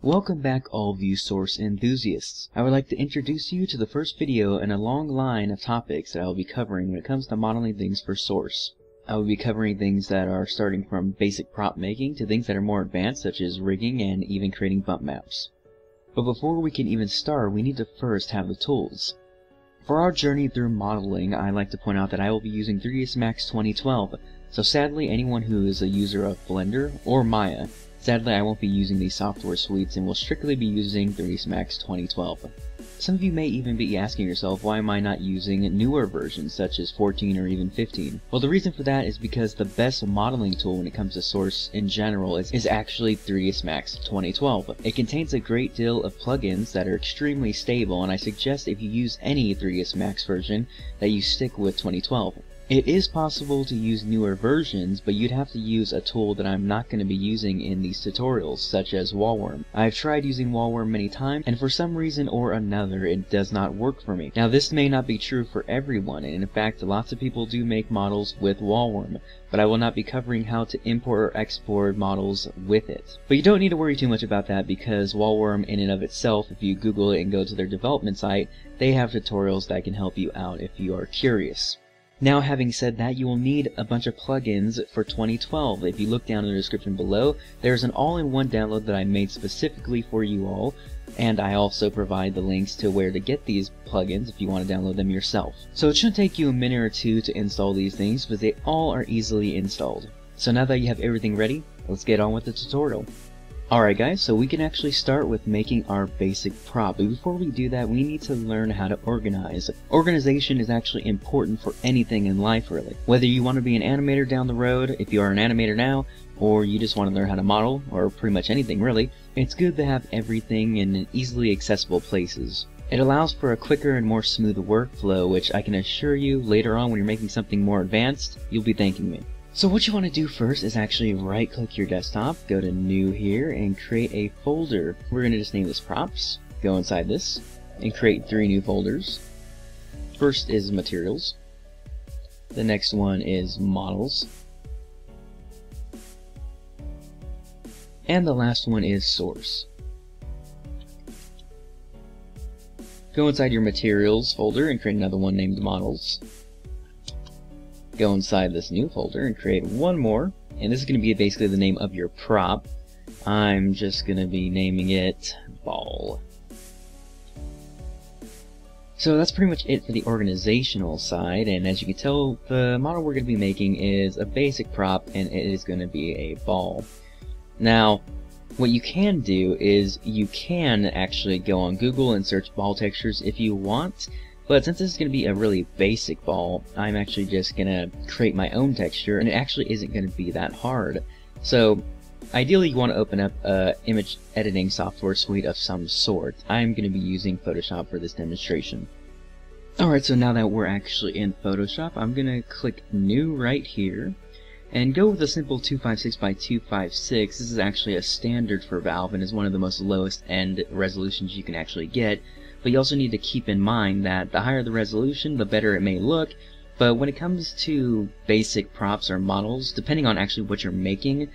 Welcome back, all of you Source enthusiasts. I would like to introduce you to the first video in a long line of topics that I will be covering when it comes to modeling things for Source. I will be covering things that are starting from basic prop making to things that are more advanced, such as rigging and even creating bump maps. But before we can even start, we need to first have the tools. For our journey through modeling, I like to point out that I will be using 3ds Max 2012, so sadly anyone who is a user of Blender or Maya, sadly I won't be using these software suites and will strictly be using 3ds Max 2012. Some of you may even be asking yourself, why am I not using newer versions such as 14 or even 15? Well, the reason for that is because the best modeling tool when it comes to Source in general is actually 3ds Max 2012. It contains a great deal of plugins that are extremely stable, and I suggest if you use any 3ds Max version that you stick with 2012. It is possible to use newer versions, but you'd have to use a tool that I'm not going to be using in these tutorials, such as Wallworm. I've tried using Wallworm many times, and for some reason or another it does not work for me. Now this may not be true for everyone, and in fact lots of people do make models with Wallworm, but I will not be covering how to import or export models with it. But you don't need to worry too much about that, because Wallworm in and of itself, if you Google it and go to their development site, they have tutorials that can help you out if you are curious. Now, having said that, you will need a bunch of plugins for 2012. If you look down in the description below, there's an all-in-one download that I made specifically for you all, and I also provide the links to where to get these plugins if you want to download them yourself. So it shouldn't take you a minute or two to install these things, but they all are easily installed. So now that you have everything ready, let's get on with the tutorial. Alright guys, so we can actually start with making our basic prop, but before we do that we need to learn how to organize. Organization is actually important for anything in life really. Whether you want to be an animator down the road, if you are an animator now, or you just want to learn how to model, or pretty much anything really, it's good to have everything in easily accessible places. It allows for a quicker and more smooth workflow, which I can assure you later on when you're making something more advanced, you'll be thanking me. So what you want to do first is actually right-click your desktop, go to New here, and create a folder. We're going to just name this Props, go inside this, and create 3 new folders. First is Materials, the next one is Models, and the last one is Source. Go inside your Materials folder and create another one named Models. Go inside this new folder and create one more, and this is going to be basically the name of your prop. I'm just going to be naming it Ball. So that's pretty much it for the organizational side, and as you can tell, the model we're going to be making is a basic prop, and it is going to be a ball. Now, what you can do is you can actually go on Google and search ball textures if you want. But since this is going to be a really basic ball, I'm actually just going to create my own texture, and it actually isn't going to be that hard. So ideally you want to open up an image editing software suite of some sort. I'm going to be using Photoshop for this demonstration. Alright, so now that we're actually in Photoshop, I'm going to click New right here, and go with a simple 256 by 256. This is actually a standard for Valve and is one of the most lowest end resolutions you can actually get. But you also need to keep in mind that the higher the resolution, the better it may look. But when it comes to basic props or models, depending on actually what you're making,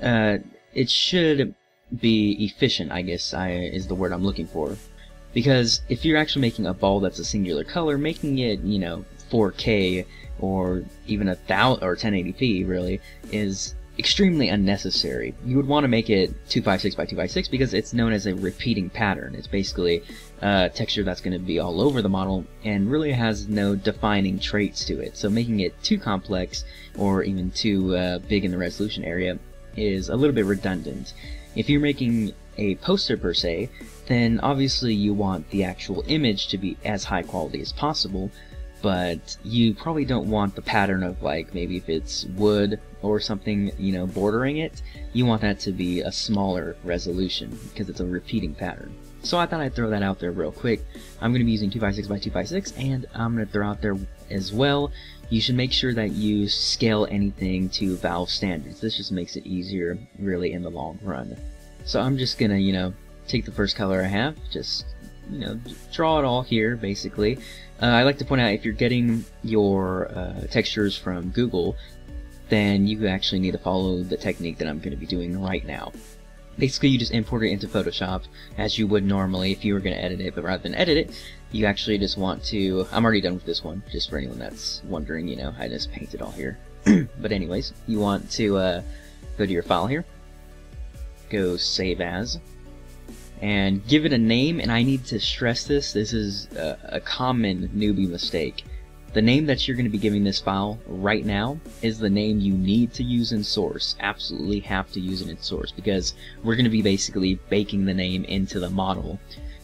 it should be efficient, I guess is the word I'm looking for. Because if you're actually making a ball that's a singular color, making it, 4K or even 1000 or 1080p really is extremely unnecessary. You would want to make it 256 by 256 because it's known as a repeating pattern. It's basically a texture that's going to be all over the model and really has no defining traits to it. So making it too complex or even too big in the resolution area is a little bit redundant. If you're making a poster per se, then obviously you want the actual image to be as high quality as possible, but you probably don't want the pattern of, like, maybe if it's wood or something, bordering it, you want that to be a smaller resolution because it's a repeating pattern. So I thought I'd throw that out there real quick. I'm going to be using 256 by 256, and I'm going to throw out there as well, you should make sure that you scale anything to Valve standards. This just makes it easier, really, in the long run. So I'm just going to, take the first color I have, just, draw it all here, basically. I like to point out, if you're getting your textures from Google, then you actually need to follow the technique that I'm going to be doing right now. basically you just import it into Photoshop as you would normally if you were going to edit it, but rather than edit it, you actually just want to, I'm already done with this one, just for anyone that's wondering, you know, I just painted all here. But anyways, you want to go to your file here, go Save As, and give it a name. And I need to stress this is a common newbie mistake. The name that you're going to be giving this file right now is the name you need to use in Source. Absolutely have to use it in Source, because we're going to be basically baking the name into the model.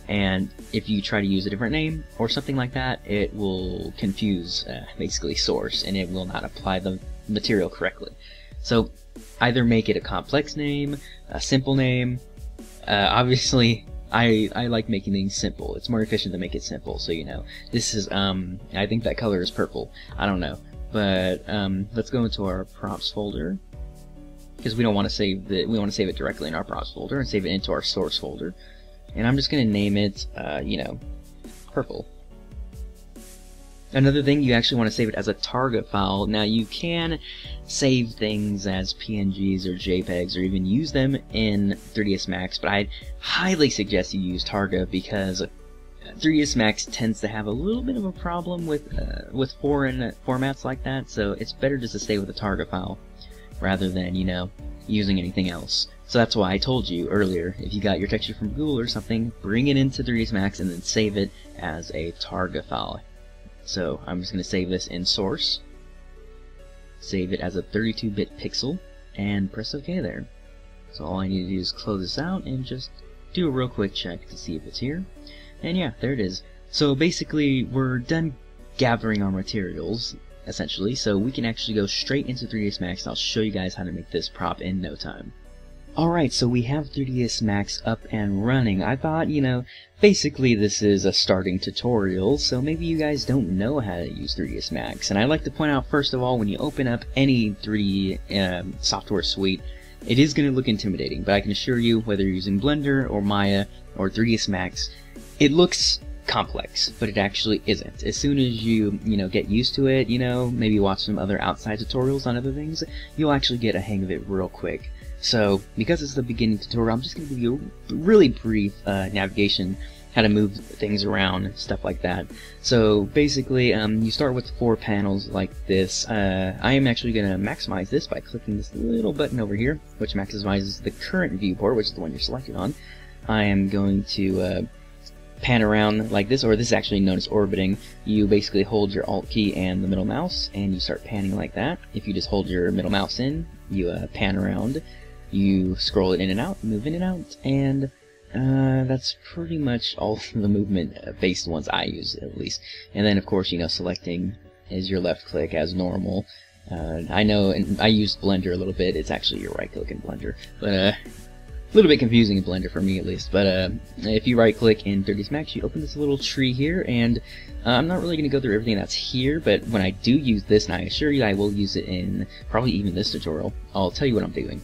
And if you try to use a different name or something like that, it will confuse basically Source, and it will not apply the material correctly. So either make it a complex name, a simple name. Obviously, I like making things simple. It's more efficient to make it simple. So, you know, this is I think that color is purple. I don't know, but let's go into our props folder, because we don't want to save it. We want to save it directly in our props folder and save it into our source folder. And I'm just going to name it, you know, purple. Another thing, you actually want to save it as a target file. Now, you can save things as PNGs or JPEGs, or even use them in 3ds Max, but I'd highly suggest you use Targa, because 3ds Max tends to have a little bit of a problem with foreign formats like that, so it's better just to stay with a Targa file rather than, you know, using anything else. So that's why I told you earlier, if you got your texture from Google or something, bring it into 3ds Max and then save it as a Targa file. So I'm just going to save this in Source, save it as a 32-bit pixel, and press OK there. So all I need to do is close this out and just do a real quick check to see if it's here. And yeah, there it is. So basically, we're done gathering our materials, essentially, so we can actually go straight into 3ds Max, and I'll show you guys how to make this prop in no time. Alright, so we have 3ds Max up and running. I thought, you know, basically this is a starting tutorial, so maybe you guys don't know how to use 3ds Max. And I'd like to point out, first of all, when you open up any 3D software suite, it is going to look intimidating, but I can assure you, whether you're using Blender or Maya or 3ds Max, it looks complex, but it actually isn't. As soon as you know, get used to it, you know, maybe watch some other outside tutorials on other things, you'll actually get a hang of it real quick. So, because it's the beginning tutorial, I'm just going to give you a really brief navigation, how to move things around, stuff like that. So, basically, you start with 4 panels like this. I am actually going to maximize this by clicking this little button over here, which maximizes the current viewport, which is the one you're selected on. I am going to pan around like this, or this is actually known as orbiting. You basically hold your Alt key and the middle mouse, and you start panning like that. If you just hold your middle mouse in, you pan around. You scroll it in and out, move in and out, and that's pretty much all the movement-based ones I use, at least. And then, of course, you know, selecting is your left click as normal. I know, and I used Blender a little bit. It's actually your right click in Blender, but a little bit confusing in Blender for me, at least. But if you right click in 3ds Max, you open this little tree here, and I'm not really going to go through everything that's here, but when I do use this, and I assure you I will use it in probably even this tutorial, I'll tell you what I'm doing.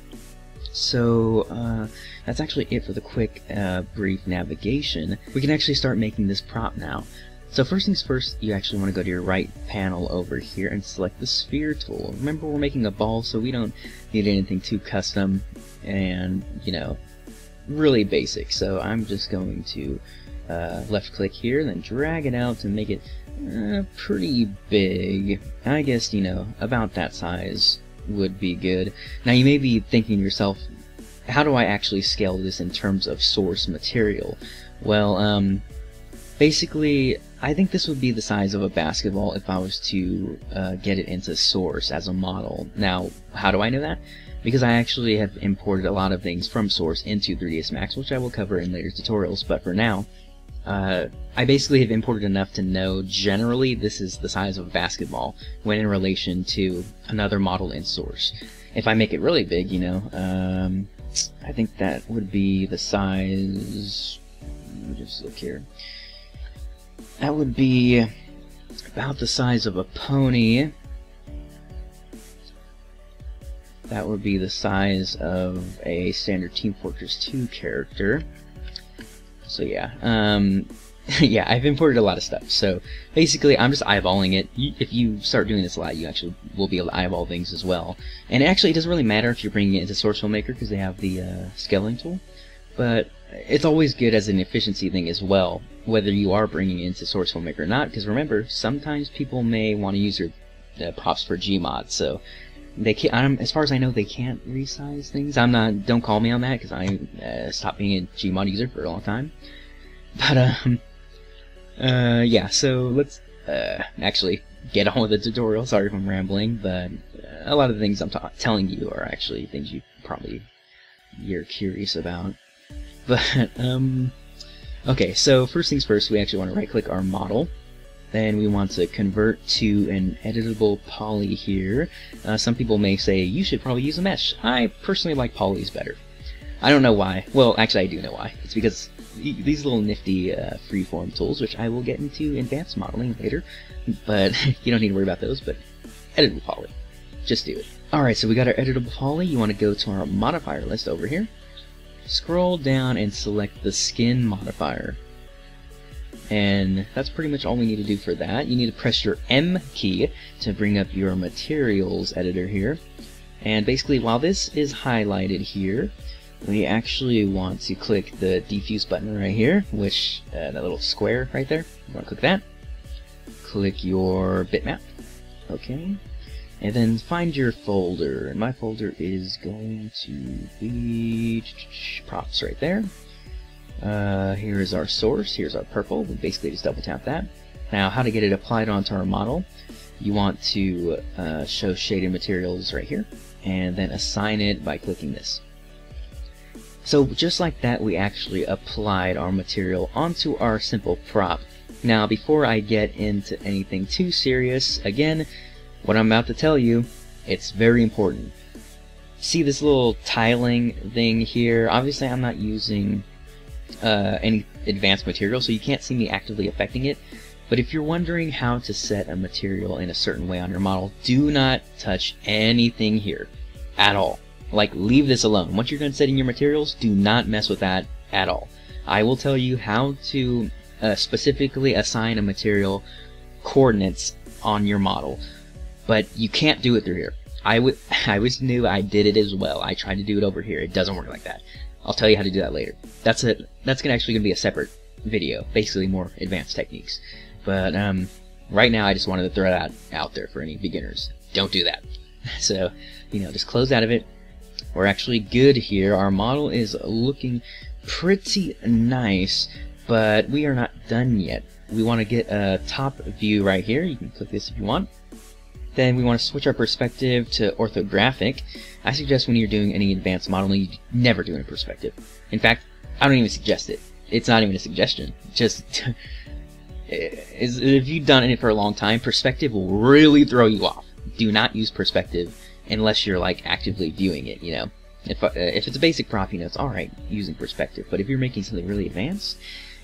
So that's actually it for the quick brief navigation. We can actually start making this prop now. So first things first, you actually want to go to your right panel over here and select the sphere tool. Remember, we're making a ball, so we don't need anything too custom and, you know, really basic. So I'm just going to left click here and then drag it out to make it pretty big. I guess, you know, about that size would be good. Now you may be thinking to yourself, how do I actually scale this in terms of source material? Well, basically, I think this would be the size of a basketball if I was to get it into Source as a model. Now, how do I know that? Because I actually have imported a lot of things from Source into 3ds Max, which I will cover in later tutorials, but for now, I basically have imported enough to know generally this is the size of a basketball when in relation to another model in Source. If I make it really big, you know, I think that would be the size, let me just look here, that would be about the size of a pony. That would be the size of a standard Team Fortress 2 character. So yeah, yeah, I've imported a lot of stuff. So basically, I'm just eyeballing it. If you start doing this a lot, you actually will be able to eyeball things as well. And actually, it doesn't really matter if you're bringing it into SourceFilmmaker because they have the scaling tool. But it's always good as an efficiency thing as well, whether you are bringing it into SourceFilmmaker or not. Because remember, sometimes people may want to use your props for Gmod, so they can't. As far as I know, they can't resize things. I'm not. Don't call me on that because I stopped being a Gmod user for a long time. But yeah, so let's actually get on with the tutorial. Sorry if I'm rambling, but a lot of the things I'm telling you are actually things you're curious about. But okay, so first things first, we actually want to right-click our model. Then we want to convert to an editable poly here. Some people may say you should probably use a mesh. I personally like polys better. I don't know why. Well, actually I do know why. It's because these little nifty freeform tools, which I will get into advanced modeling later, but you don't need to worry about those, but editable poly. Just do it. Alright, so we got our editable poly. You want to go to our modifier list over here. Scroll down and select the skin modifier. And that's pretty much all we need to do for that. You need to press your M key to bring up your materials editor here. And basically, while this is highlighted here, we actually want to click the diffuse button right here, which, that little square right there. You want to click that. Click your bitmap. Okay. And then find your folder. And my folder is going to be props right there. Here is our source. Here's our purple. We basically just double tap that. Now, how to get it applied onto our model. You want to show shaded materials right here. And then assign it by clicking this. So just like that, we actually applied our material onto our simple prop. Now, before I get into anything too serious, again, what I'm about to tell you, it's very important. See this little tiling thing here? Obviously, I'm not using any advanced material, so you can't see me actively affecting it. But if you're wondering how to set a material in a certain way on your model, do not touch anything here at all. Like, leave this alone. Once you're done setting your materials, do not mess with that at all. I will tell you how to specifically assign a material coordinates on your model, but you can't do it through here. I was new. I did it as well. I tried to do it over here. It doesn't work like that. I'll tell you how to do that later. That's actually gonna be a separate video, basically more advanced techniques. But right now, I just wanted to throw that out there for any beginners. Don't do that. So, just close out of it. We're actually good here. Our model is looking pretty nice, but we are not done yet. We want to get a top view right here. You can click this if you want. Then we want to switch our perspective to orthographic. I suggest when you're doing any advanced modeling, you never do it in perspective. In fact, I don't even suggest it. It's not even a suggestion. Just if you've done it for a long time, perspective will really throw you off. Do not use perspective unless you're like actively viewing it, If it's a basic prop, it's alright using perspective, but if you're making something really advanced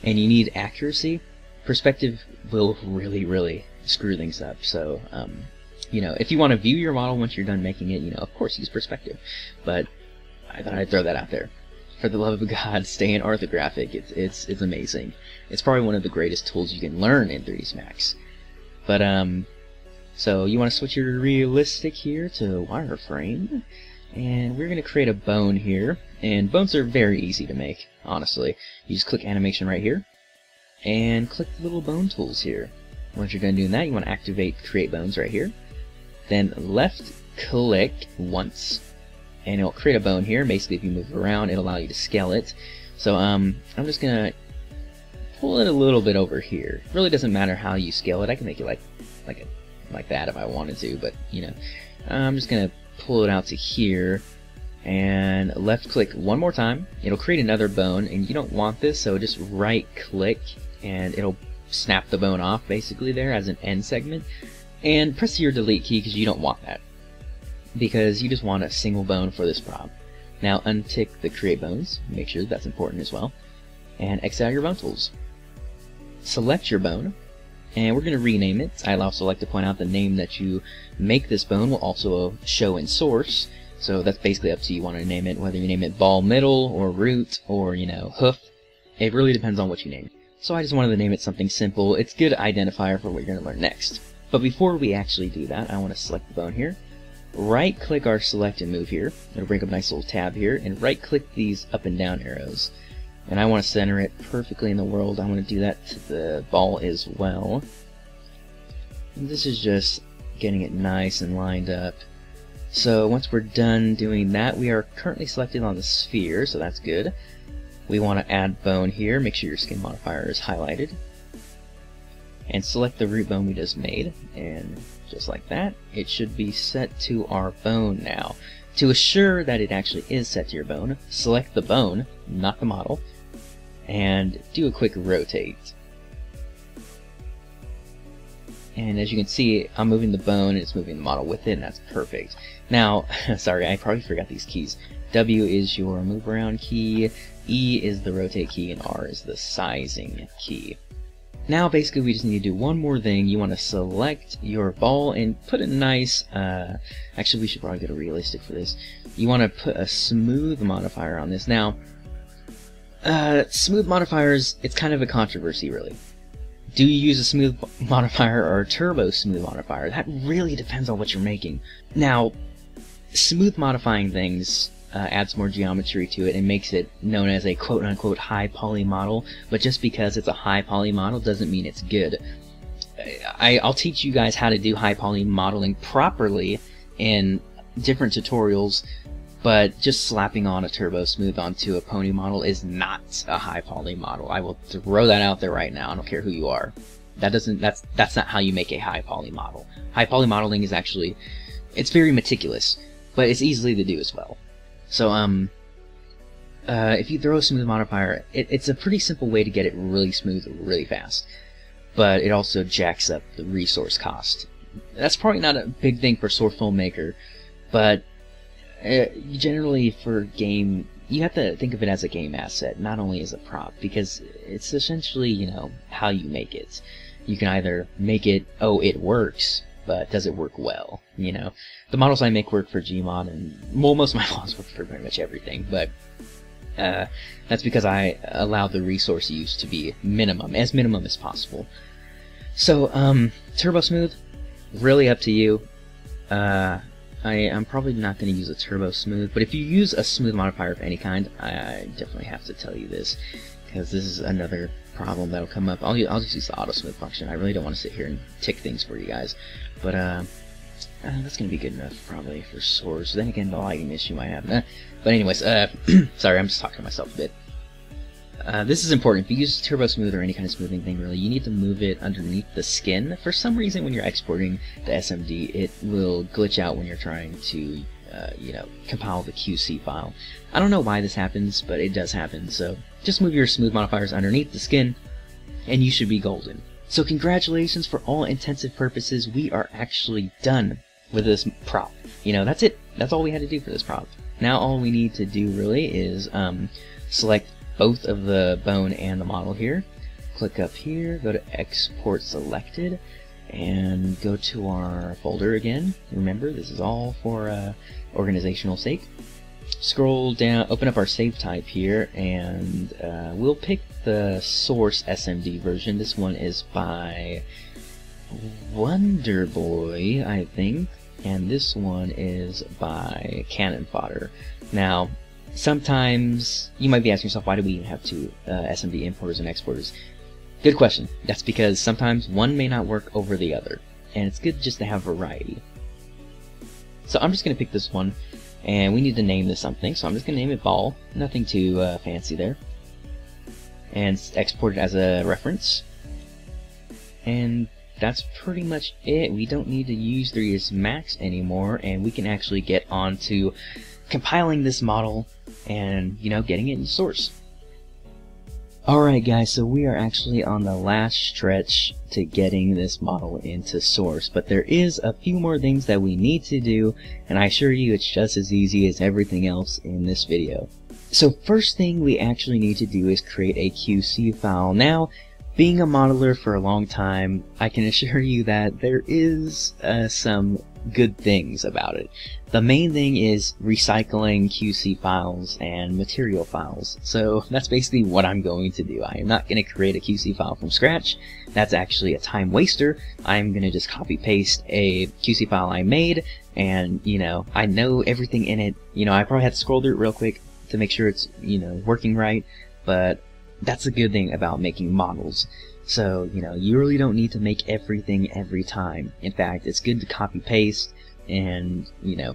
and you need accuracy, perspective will really screw things up. So, if you want to view your model once you're done making it, of course use perspective, but I thought I'd throw that out there. For the love of God, stay in orthographic. It's amazing. It's probably one of the greatest tools you can learn in 3ds Max. But, so you want to switch your realistic here to wireframe, and we're going to create a bone here, and bones are very easy to make, honestly. You just click animation right here, and click the little bone tools here. Once you're done doing that, you want to activate create bones right here, then left click once, and it'll create a bone here. Basically, if you move it around, it'll allow you to scale it. So I'm just going to pull it a little bit over here. It really doesn't matter how you scale it. I can make it like that if I wanted to, but I'm just gonna pull it out to here and left click one more time. It'll create another bone, and you don't want this, so just right click and it'll snap the bone off basically there as an end segment, and press your delete key because you don't want that, because you just want a single bone for this prop. Now untick the create bones, make sure that's important as well, and exit out your bone tools. Select your bone, and we're going to rename it. I'd also like to point out the name that you make this bone will also show in source, so that's basically up to you want to name it, whether you name it ball middle or root or hoof. It really depends on what you name. So I just wanted to name it something simple. It's a good identifier for what you're going to learn next. But before we actually do that, I want to select the bone here. Right click our select and move here. It'll bring up a nice little tab here, and right click these up and down arrows. And I want to center it perfectly in the world. I want to do that to the ball as well. And this is just getting it nice and lined up. So once we're done doing that, we are currently selected on the sphere, so that's good. We want to add bone here. Make sure your skin modifier is highlighted. And select the root bone we just made, and just like that, it should be set to our bone now. To assure that it actually is set to your bone, select the bone, not the model, and do a quick rotate. And as you can see, I'm moving the bone and it's moving the model with it, and that's perfect. Now, sorry, I probably forgot these keys. W is your move around key, E is the rotate key, and R is the sizing key. Now basically we just need to do one more thing. You want to select your ball and put a nice, actually we should probably get a realistic for this. You want to put a smooth modifier on this. Now, smooth modifiers, it's kind of a controversy really. Do you use a smooth modifier or a turbo smooth modifier? That really depends on what you're making. Now, smooth modifying things adds more geometry to it and makes it known as a quote-unquote high poly model, but just because it's a high poly model doesn't mean it's good. I'll teach you guys how to do high poly modeling properly in different tutorials, but just slapping on a turbo smooth onto a pony model is not a high poly model. I will throw that out there right now. I don't care who you are. That's not how you make a high poly model. High poly modeling is actually, it's very meticulous, but it's easy to do as well. So, if you throw a smooth modifier, it's a pretty simple way to get it really smooth really fast, but it also jacks up the resource cost. That's probably not a big thing for SourceFilmmaker, but generally for game, you have to think of it as a game asset, not only as a prop, because it's essentially, you know, how you make it. You can either make it, oh, it works, but does it work well? You know, the models I make work for Gmod, and well, most of my models work for pretty much everything, but that's because I allow the resource use to be minimum as possible. So, turbo smooth, really up to you. I'm probably not going to use a turbo smooth, but if you use a smooth modifier of any kind, I definitely have to tell you this, because this is another problem that'll come up. I'll just use the auto smooth function. I really don't want to sit here and tick things for you guys, but that's gonna be good enough probably for Source. Then again, the lighting issue might happen. But anyways, sorry, I'm just talking to myself a bit. This is important. If you use turbo smooth or any kind of smoothing thing, really, you need to move it underneath the skin. For some reason, when you're exporting the SMD, it will glitch out when you're trying to, you know, compile the QC file. I don't know why this happens, but it does happen. So just move your smooth modifiers underneath the skin, and you should be golden. So congratulations, for all intensive purposes, we are actually done with this prop. You know, that's it. That's all we had to do for this prop. Now all we need to do really is select both of the bone and the model here. Click up here, go to Export Selected, and go to our folder again. Remember, this is all for organizational sake. Scroll down, open up our save type here, and we'll pick the source SMD version. This one is by Wonderboy, I think, and this one is by Cannon Fodder. Now, sometimes you might be asking yourself, why do we even have two SMD importers and exporters? Good question. That's because sometimes one may not work over the other, and it's good just to have variety. So I'm just going to pick this one, and we need to name this something, so I'm just going to name it Ball. Nothing too fancy there. And export it as a reference. And that's pretty much it. We don't need to use 3ds Max anymore, and we can actually get on to compiling this model and, you know, getting it in Source. Alright guys, so we are actually on the last stretch to getting this model into Source, but there is a few more things that we need to do, and I assure you it's just as easy as everything else in this video. So first thing we actually need to do is create a QC file. Now, being a modeler for a long time, I can assure you that there is some good things about it. The main thing is recycling QC files and material files. So that's basically what I'm going to do. I am not going to create a QC file from scratch. That's actually a time waster. I'm going to just copy paste a QC file I made, and you know, I know everything in it. You know, I probably have to scroll through it real quick to make sure it's, you know, working right, but that's a good thing about making models. So, you know, you really don't need to make everything every time. In fact, it's good to copy paste, and, you know,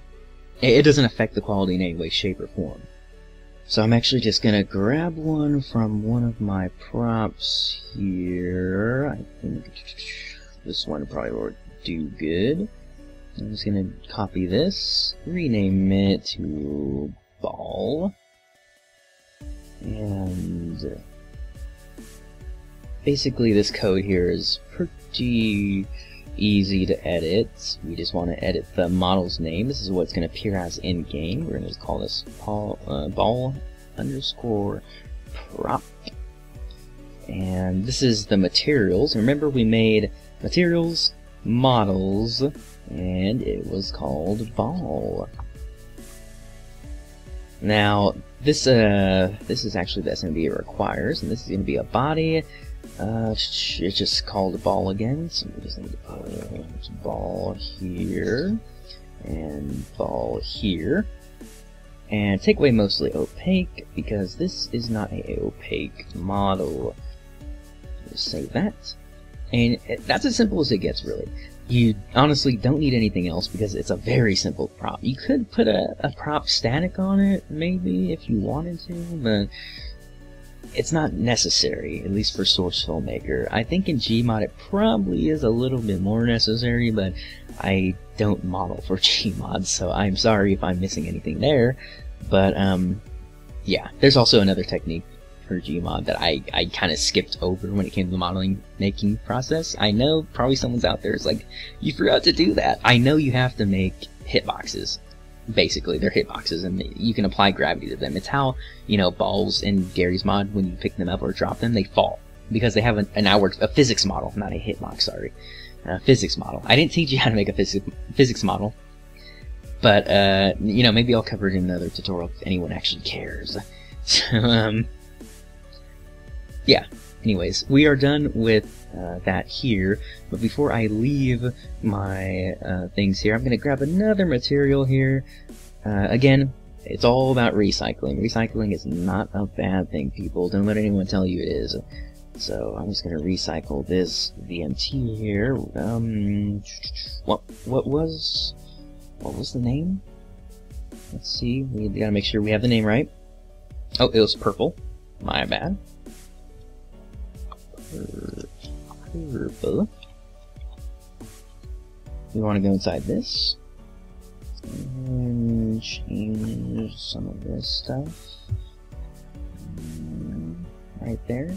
it doesn't affect the quality in any way, shape, or form. So I'm actually just gonna grab one from one of my props here. I think this one probably will do good. I'm just gonna copy this, rename it to ball, and basically this code here is pretty easy to edit. We just want to edit the model's name. This is what it's going to appear as in game. We're going to just call this ball underscore prop, and this is the materials. Remember, we made materials, models, and it was called ball. Now this is actually the SMB it requires, and this is going to be a body. It's just called a ball again, so we just need to put ball here and ball here, and take away mostly opaque, because this is not a opaque model. Just save that, and that's as simple as it gets, really. You honestly don't need anything else because it's a very simple prop. You could put a prop static on it, maybe, if you wanted to, but it's not necessary, at least for SourceFilmmaker. I think in Gmod it probably is a little bit more necessary, but I don't model for Gmod, so I'm sorry if I'm missing anything there. But yeah, there's also another technique for Gmod that I kind of skipped over when it came to the modeling making process. I know probably someone's out there is like, you forgot to do that. I know you have to make hitboxes. Basically, they're hitboxes, and you can apply gravity to them. It's how, you know, balls in Gary's mod, when you pick them up or drop them, they fall because they have a physics model, not a hitbox. Sorry, physics model. I didn't teach you how to make a physics model, but you know, maybe I'll cover it in another tutorial if anyone actually cares. So, yeah. Anyways, we are done with that here, but before I leave my things here, I'm going to grab another material here. Again, it's all about recycling. Recycling is not a bad thing, people. Don't let anyone tell you it is. So I'm just going to recycle this VMT here. What was the name? Let's see. We got to make sure we have the name right. Oh, it was purple. My bad. Purple. We want to go inside this and change some of this stuff right there.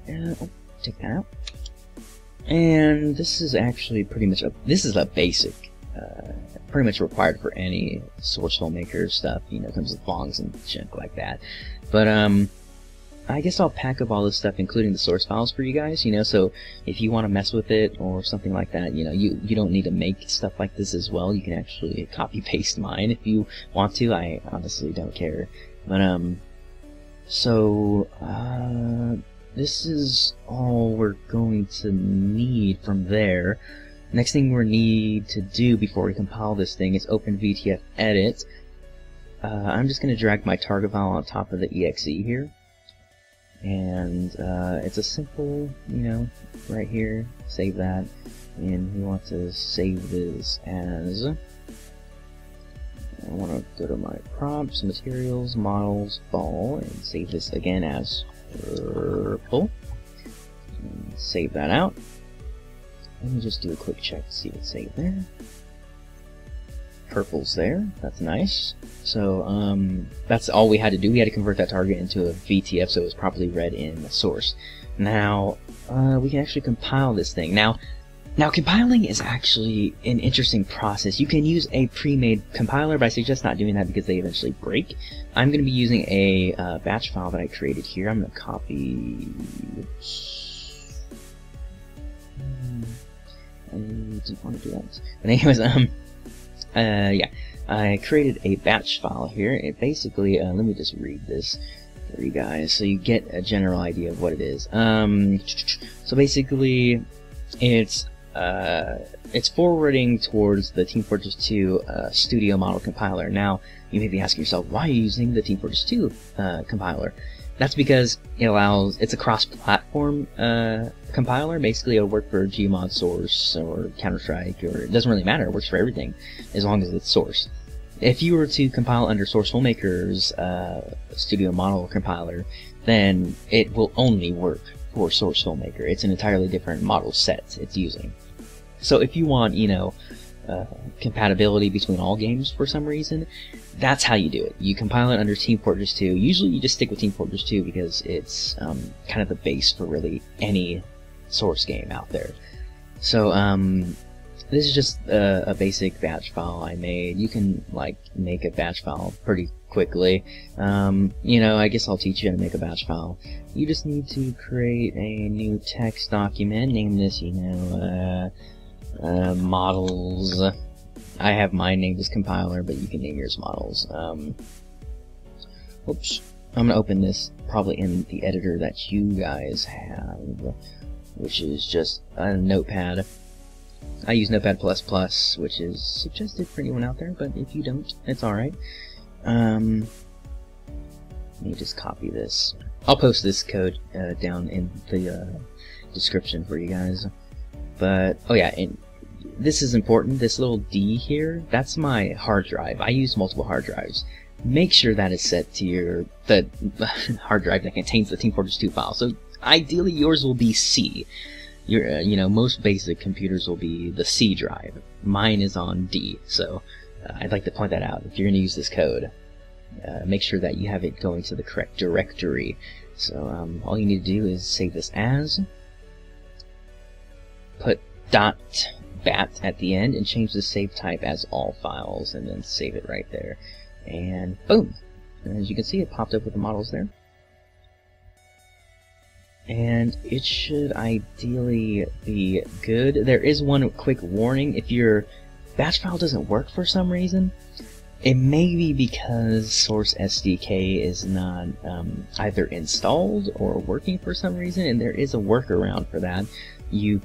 And take that out. And this is actually pretty much this is a basic, pretty much required for any SourceFilmmaker stuff. You know, it comes with bongs and junk like that. But I guess I'll pack up all this stuff, including the source files, for you guys, you know, so if you want to mess with it or something like that, you know, you don't need to make stuff like this as well. You can actually copy paste mine if you want to. I honestly don't care. But this is all we're going to need from there. Next thing we need to do before we compile this thing is open VTF edit. I'm just going to drag my target file on top of the exe here. And it's a simple, you know, right here, save that, and we want to save this as, I want to go to my props, materials, models, ball, and save this again as purple, and save that out. Let me just do a quick check to see what's saved there. Purple's there, that's nice. So that's all we had to do. We had to convert that target into a VTF so it was properly read in the source. Now we can actually compile this thing. Now compiling is actually an interesting process. You can use a pre-made compiler, but I suggest not doing that because they eventually break. I'm going to be using a batch file that I created here. I'm going to copy, didn't want to do that. But anyways, yeah, I created a batch file here. It basically, let me just read this for you guys so you get a general idea of what it is. So basically, it's forwarding towards the Team Fortress 2 Studio model compiler. Now, you may be asking yourself, why are you using the Team Fortress 2 compiler? That's because it's a cross-platform compiler. Basically, it'll work for Gmod Source or Counter-Strike, or it doesn't really matter. It works for everything as long as it's Source. If you were to compile under SourceFilmmaker's Studio model compiler, then it will only work for SourceFilmmaker. It's an entirely different model set it's using. So if you want, compatibility between all games for some reason, that's how you do it. You compile it under Team Fortress 2. Usually you just stick with Team Fortress 2 because it's kind of the base for really any Source game out there. So this is just a basic batch file I made. You can make a batch file pretty quickly. I guess I'll teach you how to make a batch file. You just need to create a new text document. Name this, models. I have mine named as compiler, but you can name yours models. Oops. I'm gonna open this probably in the editor that you guys have, which is just a notepad. I use Notepad++, which is suggested for anyone out there, but if you don't, it's alright. Let me just copy this. I'll post this code down in the description for you guys. But, oh yeah, and this is important. This little D here, that's my hard drive. I use multiple hard drives. Make sure that is set to the hard drive that contains the Team Fortress 2 file. So ideally yours will be C. Most basic computers will be the C drive. Mine is on D, so I'd like to point that out. If you're going to use this code, make sure that you have it going to the correct directory. So all you need to do is save this as, put .bat at the end, and change the save type as all files, and then save it right there. And boom! And as you can see, it popped up with the models there. And it should ideally be good. There is one quick warning. If your batch file doesn't work for some reason, it may be because Source SDK is not either installed or working for some reason, and there is a workaround for that. You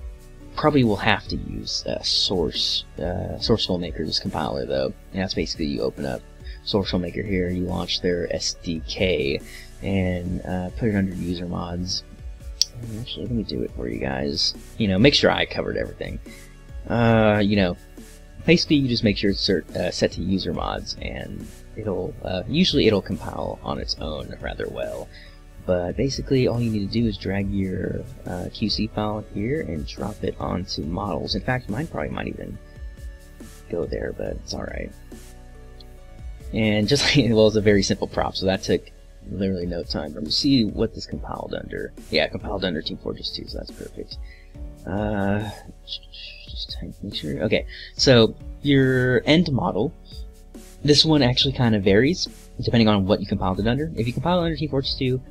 probably will have to use SourceFilmmaker's compiler, though. And that's basically, you open up SourceFilmmaker here, you launch their SDK, and put it under user mods. Actually, let me do it for you guys. Make sure I covered everything. Basically you just make sure it's set to user mods, and usually it'll compile on its own rather well. But basically all you need to do is drag your QC file here and drop it onto models. In fact, mine probably might even go there, but it's alright. And just well, it's a very simple prop, so that took literally no time. Let me see what this compiled under. Yeah, compiled under Team Fortress 2, so that's perfect. Just make sure. Okay, so your end model, this one actually kind of varies depending on what you compiled it under. If you compile it under Team Fortress 2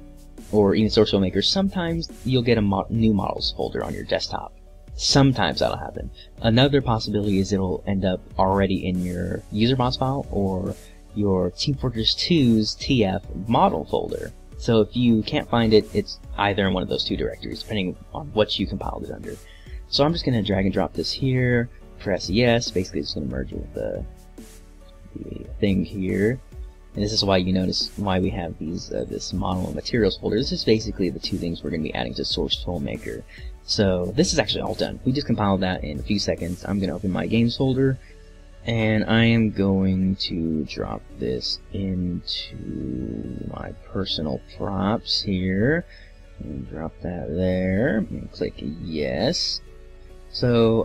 or even SourceFilmmaker, sometimes you'll get a new models folder on your desktop. Sometimes that'll happen. Another possibility is it'll end up already in your user mods file or your Team Fortress 2's TF model folder. So if you can't find it, it's either in one of those two directories, depending on what you compiled it under. So I'm just going to drag and drop this here, press yes, basically it's going to merge with the thing here. And this is why you notice why we have these this model and materials folder. This is basically the two things we're going to be adding to SourceFilmmaker. So this is actually all done. We just compiled that in a few seconds. I'm going to open my games folder, and I am going to drop this into my personal props here. And drop that there, and click yes. So,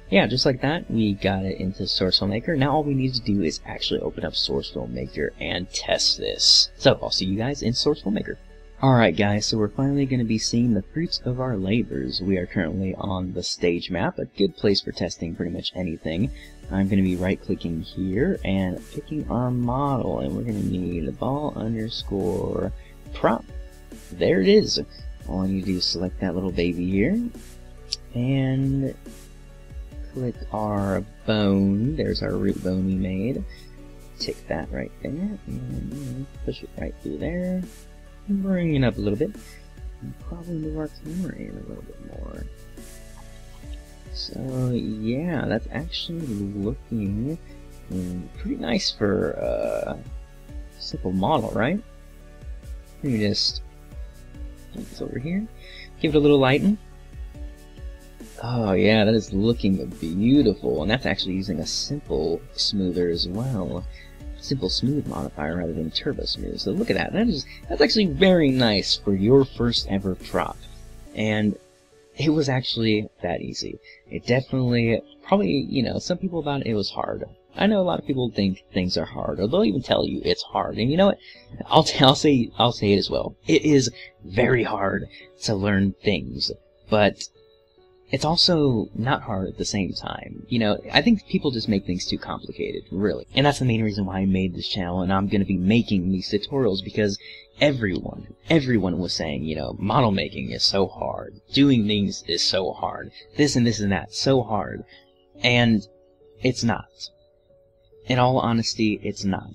yeah, just like that, we got it into SourceFilmmaker. Now all we need to do is actually open up SourceFilmmaker and test this. So, I'll see you guys in SourceFilmmaker. Alright guys, so we're finally going to be seeing the fruits of our labors. We are currently on the stage map, a good place for testing pretty much anything. I'm going to be right-clicking here and picking our model, and we're going to need a ball underscore prop. There it is. All I need to do is select that little baby here, and click our bone. There's our root bone we made. Tick that right there, and push it right through there. Bring it up a little bit. And probably move our camera in a little bit more. So yeah, that's actually looking pretty nice for a simple model, right? Let me just put this over here. Give it a little lighten. Oh yeah, that is looking beautiful, and that's actually using a simple smoother as well. Simple smooth modifier rather than turbo smooth. So look at that. That's actually very nice for your first ever crop. And it was actually that easy. It definitely, probably, you know, some people about it was hard. I know a lot of people think things are hard, or they'll even tell you it's hard. And you know what? I'll say it as well. It is very hard to learn things, but it's also not hard at the same time. You know, I think people just make things too complicated, really. And that's the main reason why I made this channel, and I'm going to be making these tutorials, because everyone was saying, you know, model making is so hard, doing things is so hard, this and that, so hard. And it's not. In all honesty, it's not.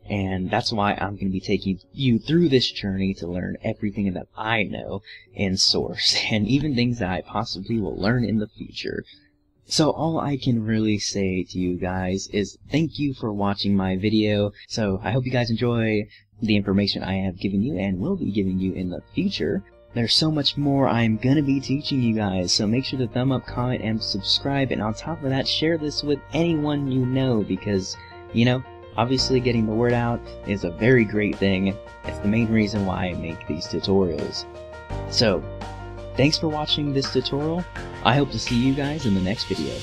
And that's why I'm going to be taking you through this journey to learn everything that I know in Source, and even things that I possibly will learn in the future. So all I can really say to you guys is thank you for watching my video. So I hope you guys enjoy the information I have given you and will be giving you in the future. There's so much more I'm gonna be teaching you guys, so make sure to thumb up, comment, and subscribe, and on top of that, share this with anyone you know, because, you know, obviously getting the word out is a very great thing. It's the main reason why I make these tutorials. So, thanks for watching this tutorial. I hope to see you guys in the next video.